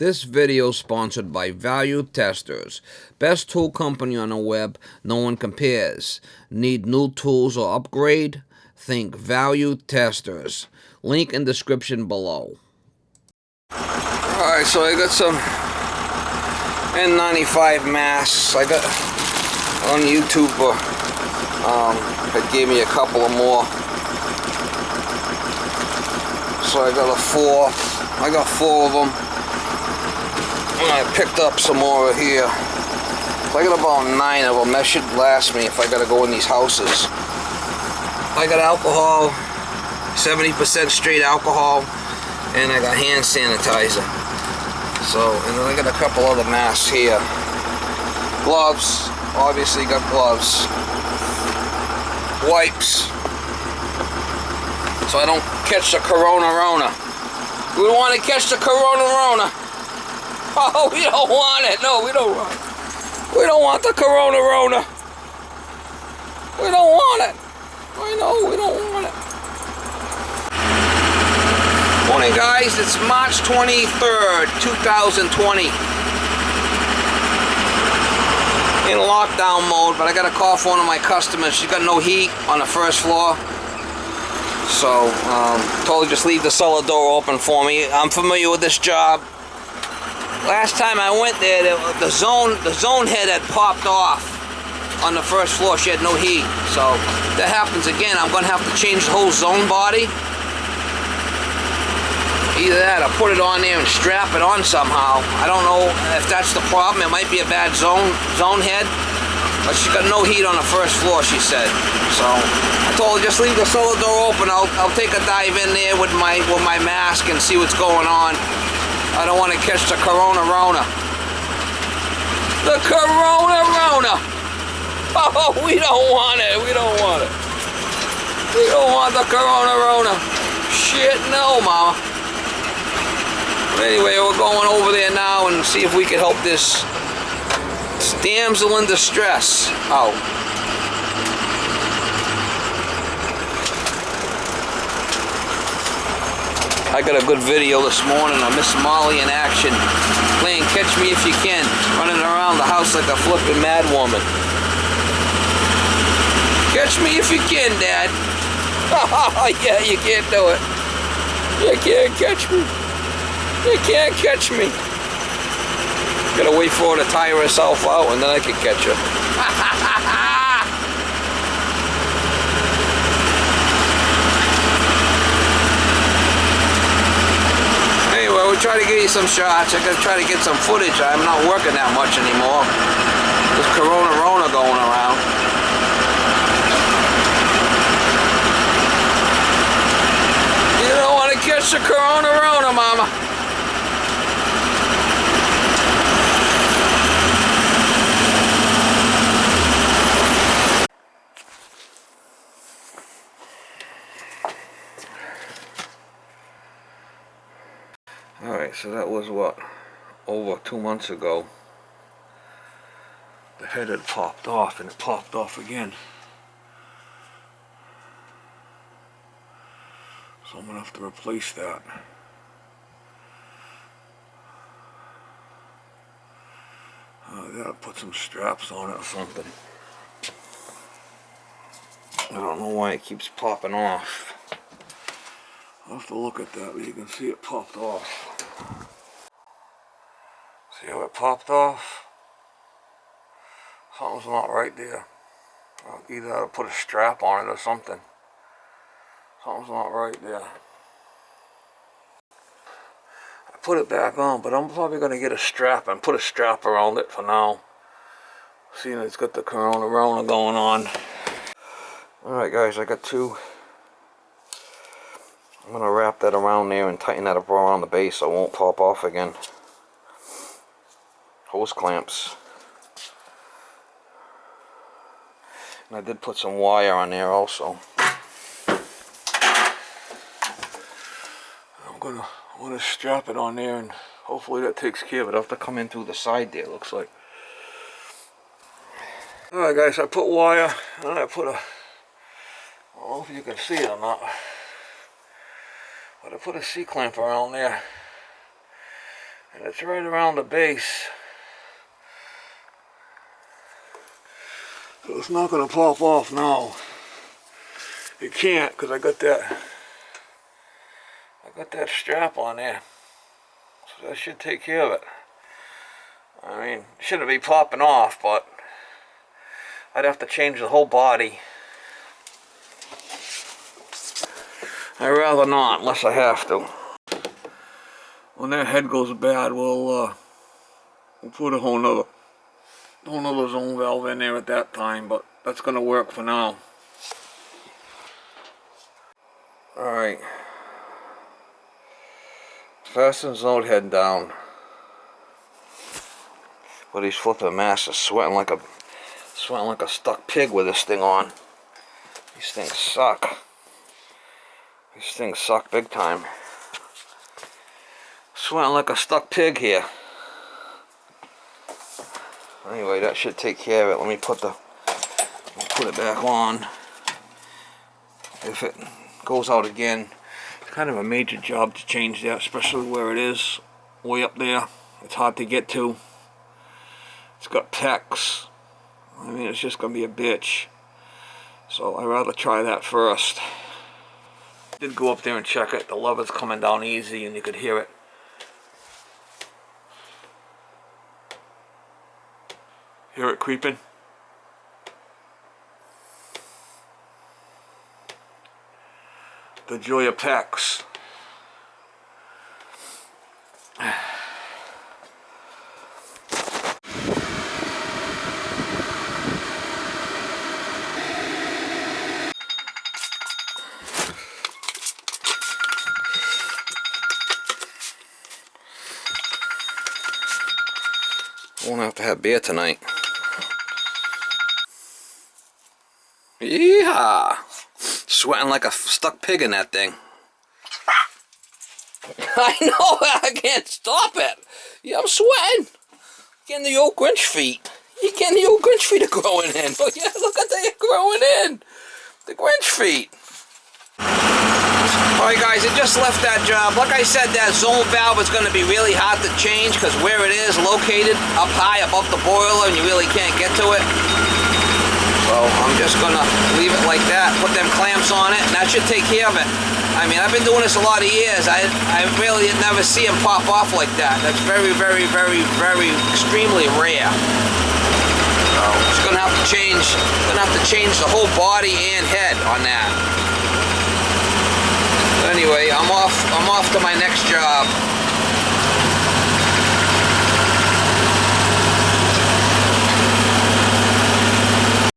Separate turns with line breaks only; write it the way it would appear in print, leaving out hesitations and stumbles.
This video is sponsored by Value Testers. Best tool company on the web, no one compares. Need new tools or upgrade? Think Value Testers. Link in description below. Alright, so I got some N95 masks. I got on YouTube. It gave me a couple of more. So I got four of them. And I picked up some more here. I got about 9 of them. That should last me if I gotta go in these houses. I got alcohol, 70% straight alcohol, and I got hand sanitizer. So, and then I got a couple other masks here. Gloves, obviously got gloves. Wipes, so I don't catch the corona-rona. We don't want to catch the corona-rona. Oh, we don't want it. No, we don't want it. We don't want the corona-rona. We don't want it. I know, we don't want it. Morning, guys. It's March 23rd, 2020. In lockdown mode, but I got a call for one of my customers. She's got no heat on the first floor. So, told her just leave the cellar door open for me. I'm familiar with this job. Last time I went there, the zone head had popped off on the first floor. She had no heat. So, if that happens again, I'm going to have to change the whole zone body. Either that or put it on there and strap it on somehow. I don't know if that's the problem. It might be a bad zone head. But she got no heat on the first floor, she said. So I told her just leave the cellar door open. I'll take a dive in there with my mask and see what's going on. I don't want to catch the corona-rona. The corona-rona! Oh, we don't want it. We don't want it. We don't want the corona-rona. Shit, no, mama. Anyway, we're going over there now and see if we can help this damsel in distress out. I got a good video this morning of Miss Molly in action, playing Catch Me If You Can, running around the house like a flippin' mad woman. Catch me if you can, Dad. Yeah, you can't do it. You can't catch me. You can't catch me. Gotta wait for her to tire herself out and then I can catch her. Anyway, we'll try to get you some shots. I gotta try to get some footage. I'm not working that much anymore. There's corona-rona going around. You don't want to catch the corona-rona, mama. Alright, so that was what? Over 2 months ago. The head had popped off and it popped off again. So I'm going to have to replace that. I gotta put some straps on it or something. I don't know why it keeps popping off. I'll have to look at that, but you can see it popped off. See how it popped off? Something's not right there. I'll either have to put a strap on it or something. Something's not right there. I put it back on, but I'm probably going to get a strap and put a strap around it for now. Seeing it's got the corona-rona going on. Alright guys, I got two. I'm going to wrap that around there and tighten that up around the base so it won't pop off again. Hose clamps. And I did put some wire on there also. I'm going to strap it on there and hopefully that takes care of it. I'll have to come in through the side there, it looks like. Alright guys, I put wire and I put a, I don't know if you can see it or not, but I put a C-clamp around there. And it's right around the base. So it's not going to pop off now. It can't because I got that strap on there. So that should take care of it. I mean, it shouldn't be popping off, but I'd have to change the whole body. I'd rather not, unless I have to. When that head goes bad, we'll put a whole nother zone valve in there at that time, but that's gonna work for now. Alright. Fasten zone head down. But he's flipping master, sweating like a stuck pig with this thing on. These things suck. These things suck big time. Sweating like a stuck pig here. Anyway, that should take care of it. Let me put it back on. If it goes out again, it's kind of a major job to change that, especially where it is, way up there. It's hard to get to. It's got pecs. I mean, it's just gonna be a bitch. So I'd rather try that first. Did go up there and check it. The lever's coming down easy, and you could hear it. Hear it creeping? The joy of pecs. Won't have to have beer tonight. Yeehaw! Sweating like a stuck pig in that thing. I know, I can't stop it. Yeah, I'm sweating. Getting the old Grinch feet. You're getting the old Grinch feet are growing in. Oh yeah, look at they growing in. The Grinch feet. Alright guys, it just left that job. Like I said, that zone valve is going to be really hard to change because where it is located up high above the boiler and you really can't get to it. So I'm just going to leave it like that, put them clamps on it, and that should take care of it. I mean, I've been doing this a lot of years. I really never see them pop off like that. That's very, very, very, very extremely rare. So it's going to have to change the whole body and head on that. Anyway, I'm off to my next job.